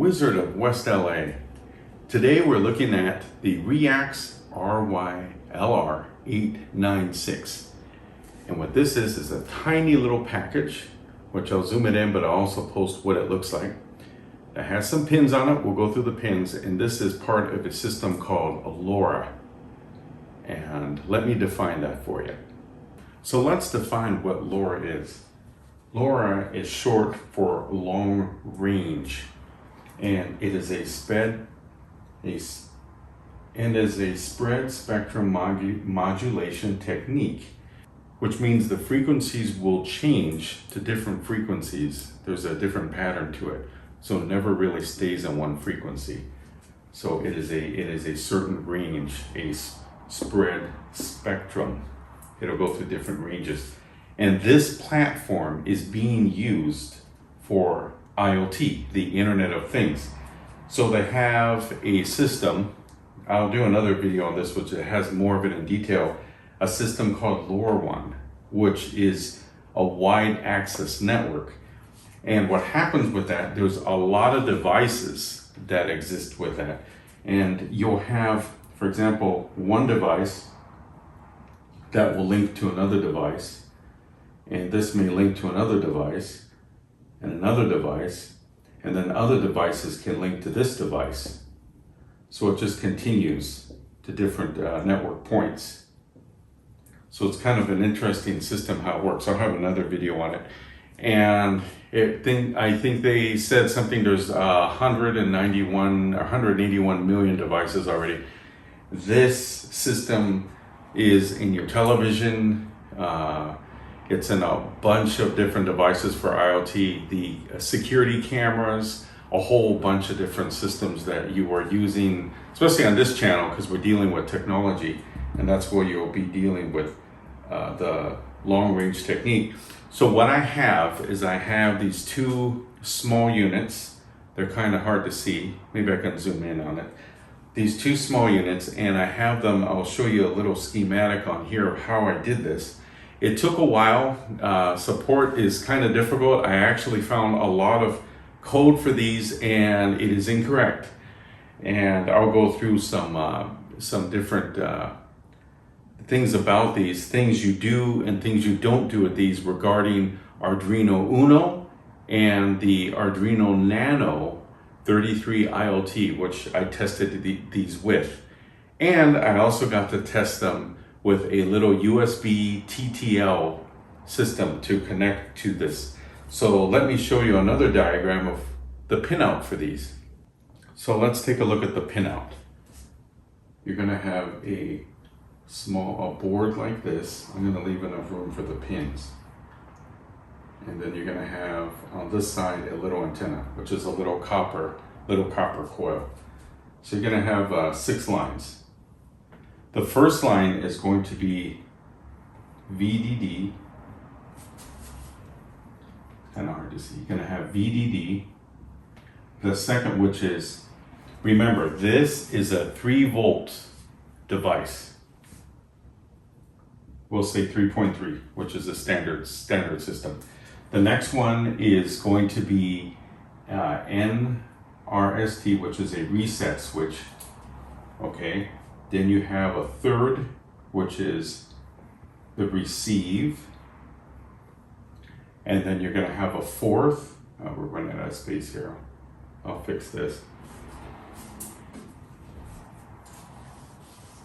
Wizard of West LA. Today we're looking at the REYAX RYLR896. And what this is a tiny little package, which I'll zoom it in, but I'll also post what it looks like. It has some pins on it. We'll go through the pins, and this is part of a system called LoRa. And let me define that for you. So let's define what LoRa is. LoRa is short for long range, and it is a spread spectrum modulation technique, which means the frequencies will change to different frequencies. There's a different pattern to it, so it never really stays in one frequency. So it is a certain range, a spread spectrum. It'll go through different ranges. And this platform is being used for IoT, the Internet of Things. So they have a system, I'll do another video on this which has more of it in detail, a system called LoRa Wan, which is a wide access network. And what happens with that, there's a lot of devices that exist with that. And you'll have, for example, one device that will link to another device, and this may link to another device, and another device, and then other devices can link to this device. So it just continues to different network points. So it's kind of an interesting system how it works. I'll have another video on it. And I think they said something, there's 181 million devices already. This system is in your television, it's in a bunch of different devices for IoT, the security cameras, a whole bunch of different systems that you are using, especially on this channel because we're dealing with technology, and that's where you'll be dealing with the long range technique. So what I have is these two small units. They're kind of hard to see. Maybe I can zoom in on it. These two small units, and I have them, I'll show you a little schematic on here of how I did this. It took a while. Support is kind of difficult. I actually found a lot of code for these and it is incorrect. And I'll go through some different things about these, things you do and things you don't do with these regarding Arduino UNO and the Arduino Nano 33 IoT, which I tested these with. And I also got to test them with a little USB TTL system to connect to this. So let me show you another diagram of the pinout for these. So let's take a look at the pinout. You're gonna have a board like this. I'm gonna leave enough room for the pins. And then you're gonna have on this side a little antenna, which is a little copper coil. So you're gonna have 6 lines. The first line is going to be VDD. Kind of hard to see. You're gonna have VDD. The second, which is, remember, this is a 3-volt device. We'll say 3.3, which is a standard system. The next one is going to be NRST, which is a reset switch. Okay. Then you have a third, which is the receive. And then you're gonna have a fourth. We're running out of space here. I'll fix this.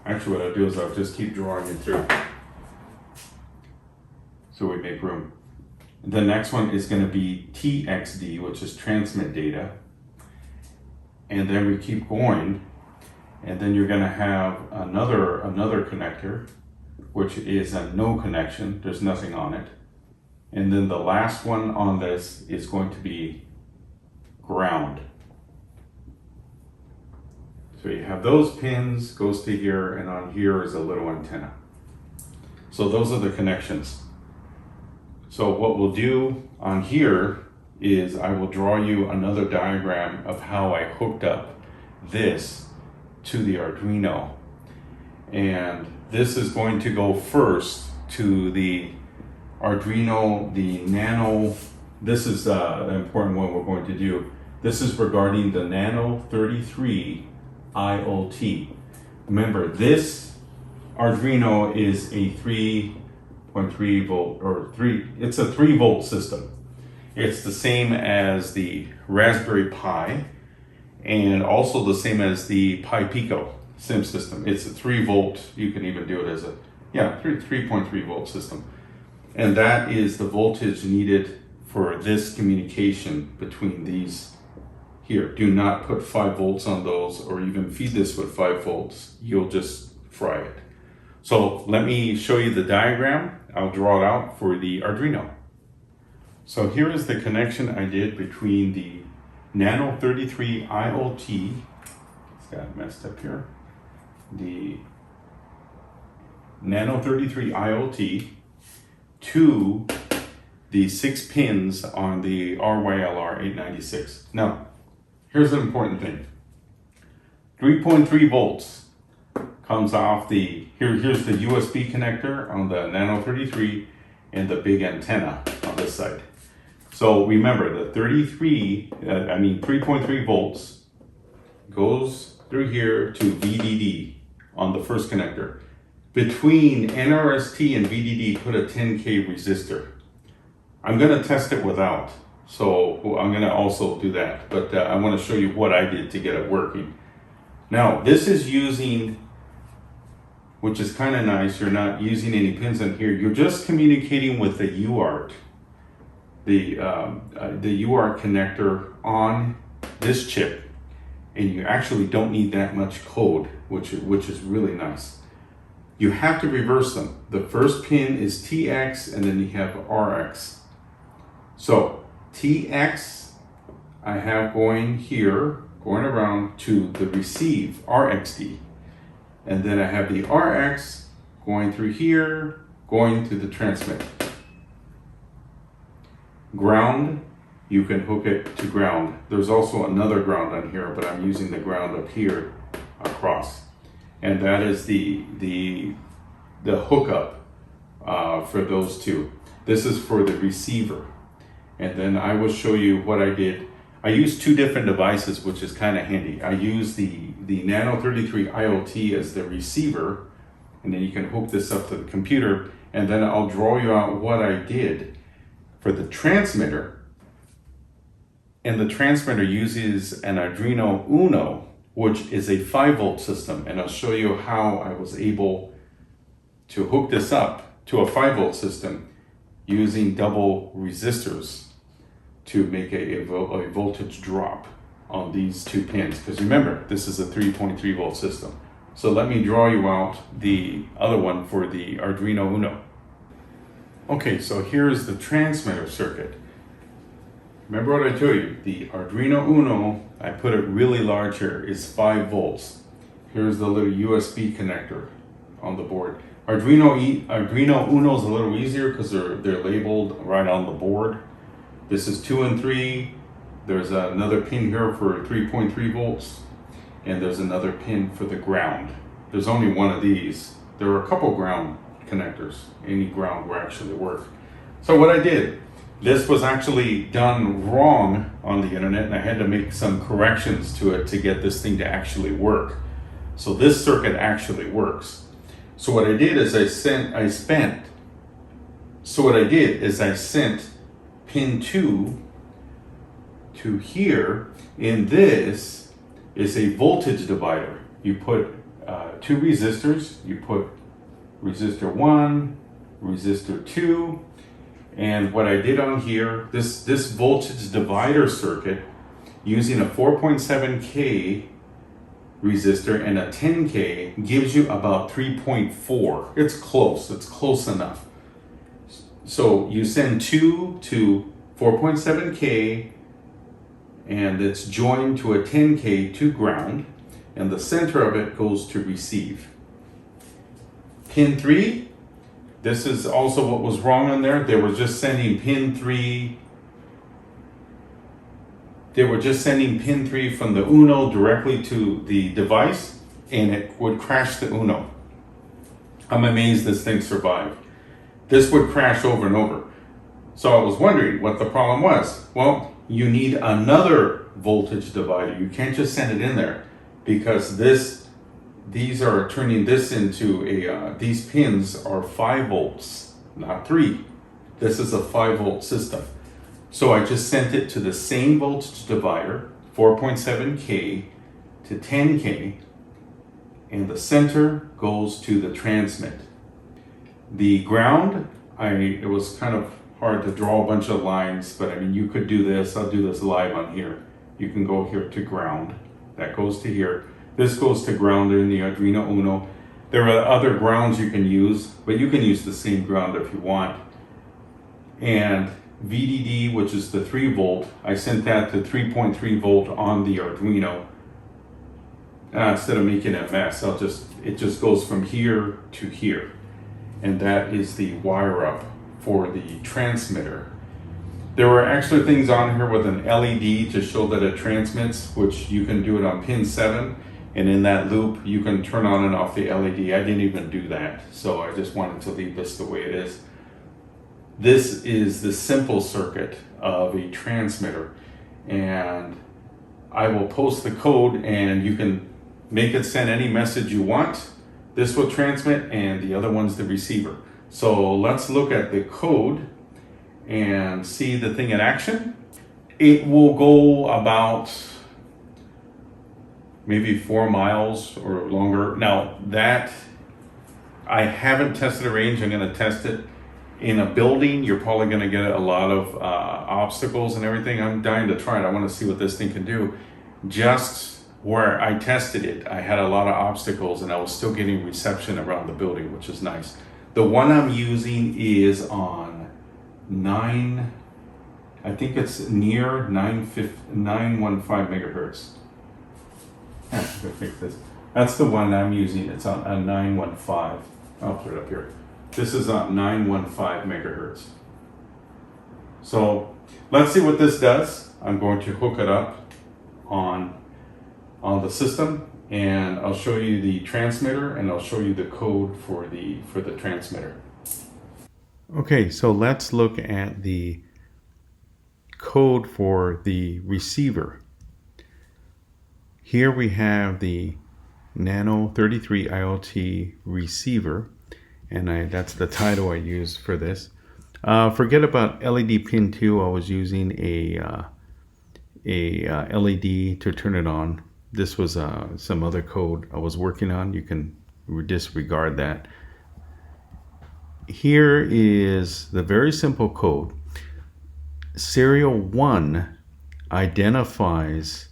Actually, what I'll do is I'll just keep drawing it through so we make room. The next one is gonna be TXD, which is transmit data. And then we keep going. And then you're gonna have another connector, which is a no connection. There's nothing on it. And then the last one on this is going to be ground. So you have those pins, goes to here, and on here is a little antenna. So those are the connections. So what we'll do on here is I will draw you another diagram of how I hooked up this to the Arduino. And this is going to go first to the Arduino, the Nano. This is the important one we're going to do. This is regarding the Nano 33 IoT. Remember, this Arduino is a 3.3 volt or it's a 3 volt system. It's the same as the Raspberry Pi and also the same as the Pi Pico sim system. It's a 3 volt. You can even do it as a 3.3 volt system. And that is the voltage needed for this communication between these here. Do not put 5 volts on those or even feed this with 5 volts. You'll just fry it. So let me show you the diagram. I'll draw it out for the Arduino. So here is the connection I did between the Nano 33 IoT, it's got messed up here, the Nano 33 IoT to the 6 pins on the RYLR896. Now, here's an important thing. 3.3 volts comes off the, here's the USB connector on the Nano 33 and the big antenna on this side. So remember, the 3.3 volts goes through here to VDD on the first connector. Between NRST and VDD, put a 10K resistor. I'm gonna test it without, so I'm gonna also do that, but I wanna show you what I did to get it working. Now, this is using, which is kind of nice, you're not using any pins in here, you're just communicating with the UART. The UART connector on this chip, and you actually don't need that much code, which is really nice. You have to reverse them. The first pin is TX, and then you have RX. So TX I have going here, going around to the receive, RXD. And then I have the RX going through here, going to the transmit. Ground, you can hook it to ground. There's also another ground on here, but I'm using the ground up here across. And that is the hookup for those two. This is for the receiver. And then I will show you what I did. I used 2 different devices, which is kind of handy. I used the Nano 33 IoT as the receiver, and then you can hook this up to the computer, and then I'll draw you out what I did for the transmitter. And the transmitter uses an Arduino UNO, which is a 5 volt system, and I'll show you how I was able to hook this up to a 5 volt system using double resistors to make a voltage drop on these 2 pins. Because remember, this is a 3.3 volt system. So let me draw you out the other one for the Arduino UNO. Okay, so here is the transmitter circuit. Remember what I told you, the Arduino UNO, I put it really large here, is 5 volts. Here's the little USB connector on the board. Arduino UNO is a little easier because they're labeled right on the board. This is 2 and 3. There's another pin here for 3.3 volts, and there's another pin for the ground. There's only one of these. There are a couple ground connectors. Any ground will actually work. So what I did, this was actually done wrong on the internet, and I had to make some corrections to it to get this thing to actually work. So this circuit actually works. So what I did is I sent pin 2 to here, and this is a voltage divider. You put 2 resistors, you put resistor 1, resistor 2, and what I did on here, this voltage divider circuit, using a 4.7K resistor and a 10K, gives you about 3.4. It's close enough. So you send 2 to 4.7K, and it's joined to a 10K to ground, and the center of it goes to receive. Pin 3, this is also what was wrong on there. They were just sending pin 3. They were just sending pin 3 from the UNO directly to the device, and it would crash the UNO. I'm amazed this thing survived. This would crash over and over. So I was wondering what the problem was. Well, you need another voltage divider. You can't just send it in there, because these are turning this into a, these pins are 5 volts, not 3. This is a 5-volt system. So I just sent it to the same voltage divider, 4.7K to 10K, and the center goes to the transmit. The ground, it was kind of hard to draw a bunch of lines, but I mean, you could do this. I'll do this live on here. You can go here to ground. That goes to here. This goes to ground in the Arduino Uno. There are other grounds you can use, but you can use the same ground if you want. And VDD, which is the 3 volt, I sent that to 3.3 volt on the Arduino. Instead of making a mess, it just goes from here to here. And that is the wire up for the transmitter. There were actually things on here with an LED to show that it transmits, which you can do it on pin 7. And in that loop, you can turn on and off the LED. I didn't even do that, so I just wanted to leave this the way it is. This is the simple circuit of a transmitter, and I will post the code and you can make it send any message you want. This will transmit and the other one's the receiver. So let's look at the code and see the thing in action. It will go about maybe 4 miles or longer. Now that, I haven't tested a range, I'm gonna test it. In a building, you're probably gonna get a lot of obstacles and everything. I'm dying to try it. I wanna see what this thing can do. Just where I tested it, I had a lot of obstacles and I was still getting reception around the building, which is nice. The one I'm using is on 9, I think it's near 915 megahertz. Fix this. That's the one I'm using. It's on a 915. I'll put it up here. This is on 915 megahertz. So let's see what this does. I'm going to hook it up on the system, and I'll show you the transmitter and I'll show you the code for the transmitter. Okay, so let's look at the code for the receiver. Here we have the Nano 33 IoT receiver, and that's the title I use for this. Forget about LED pin 2. I was using a LED to turn it on. This was some other code I was working on. You can disregard that. Here is the very simple code. Serial 1 identifies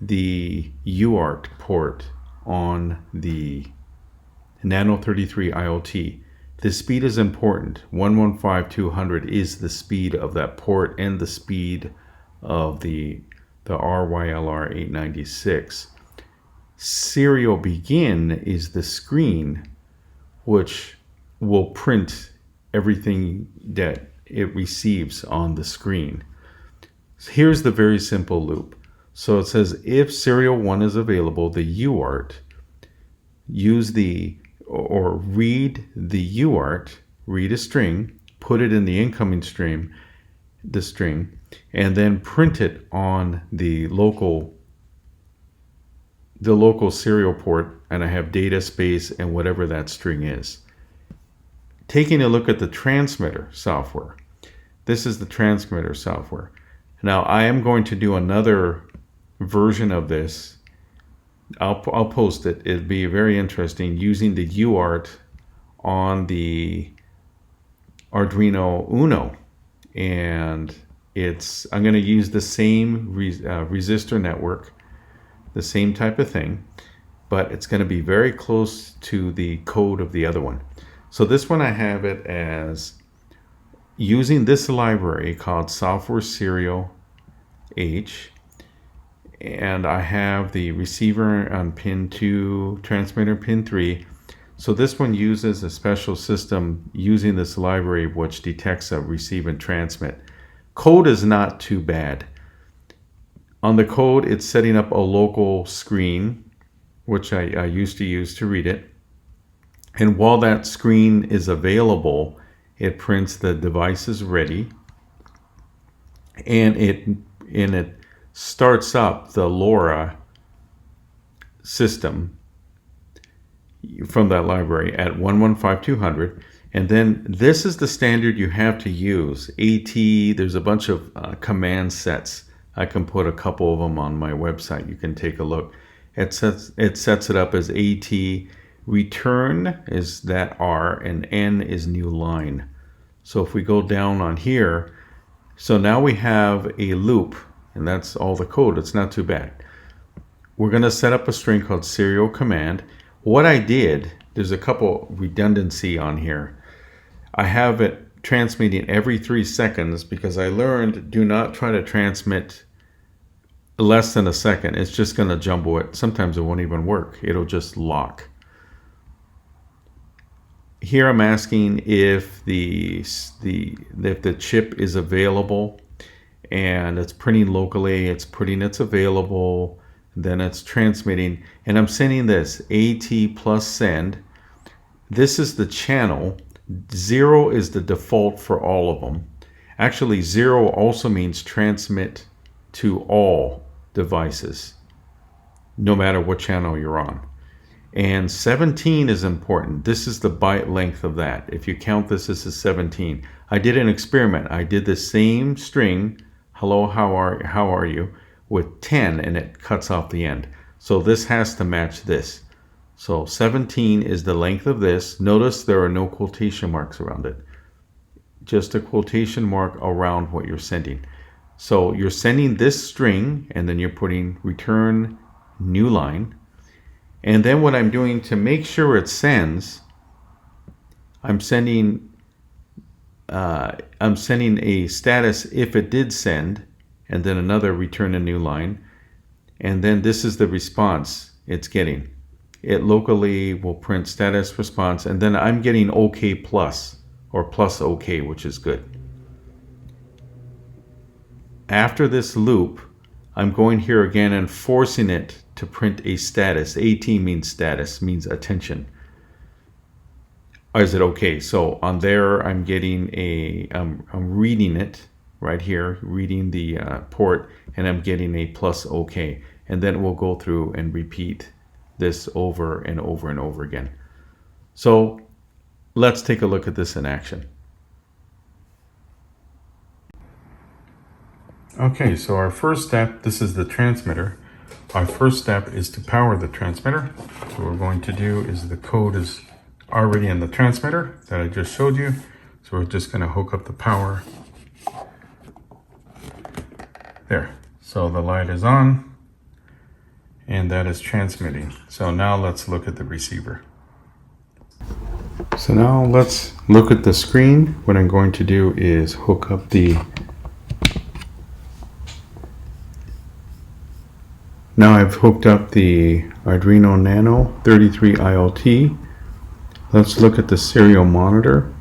the UART port on the Nano 33 IoT. The speed is important. 115/200 is the speed of that port and the speed of the RYLR896. Serial begin is the screen, which will print everything that it receives on the screen. Here's the very simple loop. So it says if serial 1 is available, the UART, use or read the UART, read a string, put it in the incoming stream, the string, and then print it on the local serial port, and I have data, space, and whatever that string is. Taking a look at the transmitter software. This is the transmitter software. Now I am going to do another version of this. I'll post it. It'd be very interesting using the UART on the Arduino Uno, and I'm going to use the same resistor network, the same type of thing, but it's going to be very close to the code of the other one. So this one I have it as using this library called Software Serial H, and I have the receiver on pin 2, transmitter pin 3. So this one uses a special system using this library which detects a receive and transmit. Code is not too bad. On the code, it's setting up a local screen, which I used to use to read it. And while that screen is available, it prints the device is ready, and it starts up the LoRa system from that library at 115200, and then this is the standard you have to use. AT, there's a bunch of command sets. I can put a couple of them on my website. You can take a look. It sets it up as AT. Return is that R, and N is new line. So if we go down on here, so now we have a loop, and that's all the code. It's not too bad. We're going to set up a string called serial command. What I did, there's a couple redundancy on here. I have it transmitting every 3 seconds because I learned do not try to transmit less than a second. It's just going to jumble it. Sometimes it won't even work. It'll just lock. Here I'm asking if the chip is available, and it's printing locally. It's putting it's available. Then it's transmitting, and I'm sending this AT plus send. This is the channel. 0 is the default for all of them. Actually, 0 also means transmit to all devices, no matter what channel you're on. And 17 is important. This is the byte length of that. If you count this as 17. I did an experiment. I did the same string, hello, how are you, with 10, and it cuts off the end. So this has to match this. So 17 is the length of this. Notice there are no quotation marks around it. Just a quotation mark around what you're sending. So you're sending this string, and then you're putting return new line. And then what I'm doing to make sure it sends, I'm sending a status if it did send, and then another return a new line. And then this is the response it's getting. It locally will print status response, and then I'm getting OK plus, or plus OK, which is good. After this loop, I'm going here again and forcing it to print a status. AT means status, means attention. Or is it okay? So on there, I'm getting I'm reading it right here, reading the port, and I'm getting a plus OK. And then we'll go through and repeat this over and over and over again. So let's take a look at this in action. Okay, so our first step, this is the transmitter. Our first step is to power the transmitter. So what we're going to do is the code is already in the transmitter that I just showed you. So we're just going to hook up the power. There. So the light is on, and that is transmitting. So now let's look at the receiver. So now let's look at the screen. What I'm going to do is hook up the Now I've hooked up the Arduino Nano 33 IoT. Let's look at the serial monitor.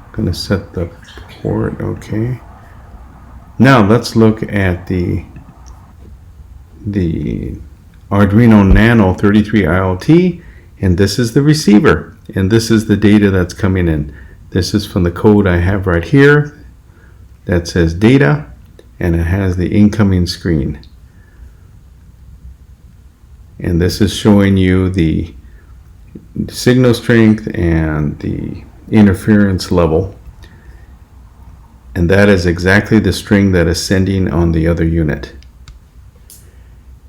I'm going to set the port, okay. Now let's look at the Arduino Nano 33 IoT, and this is the receiver, and this is the data that's coming in. This is from the code I have right here that says data, and it has the incoming screen. And this is showing you the signal strength and the interference level. And that is exactly the string that is sending on the other unit.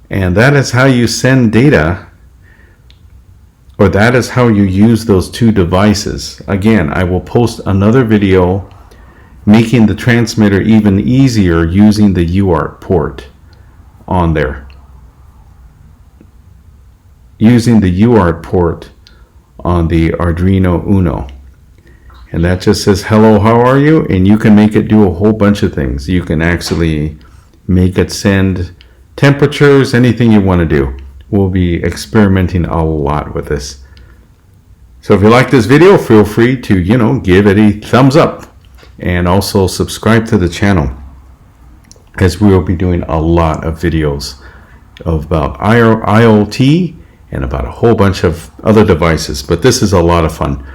And that is how you send data, or that is how you use those two devices. Again, I will post another video making the transmitter even easier using the UART port on there. Using the UART port on the Arduino UNO. And that just says, hello, how are you? And you can make it do a whole bunch of things. You can actually make it send temperatures, anything you want to do. We'll be experimenting a lot with this. So if you like this video, feel free to, give it a thumbs up. And also subscribe to the channel, as we will be doing a lot of videos about IoT and about a whole bunch of other devices. But this is a lot of fun.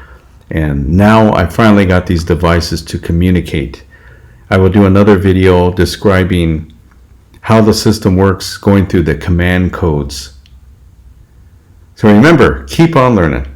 And now I finally got these devices to communicate. I will do another video describing how the system works, going through the command codes. So remember, keep on learning.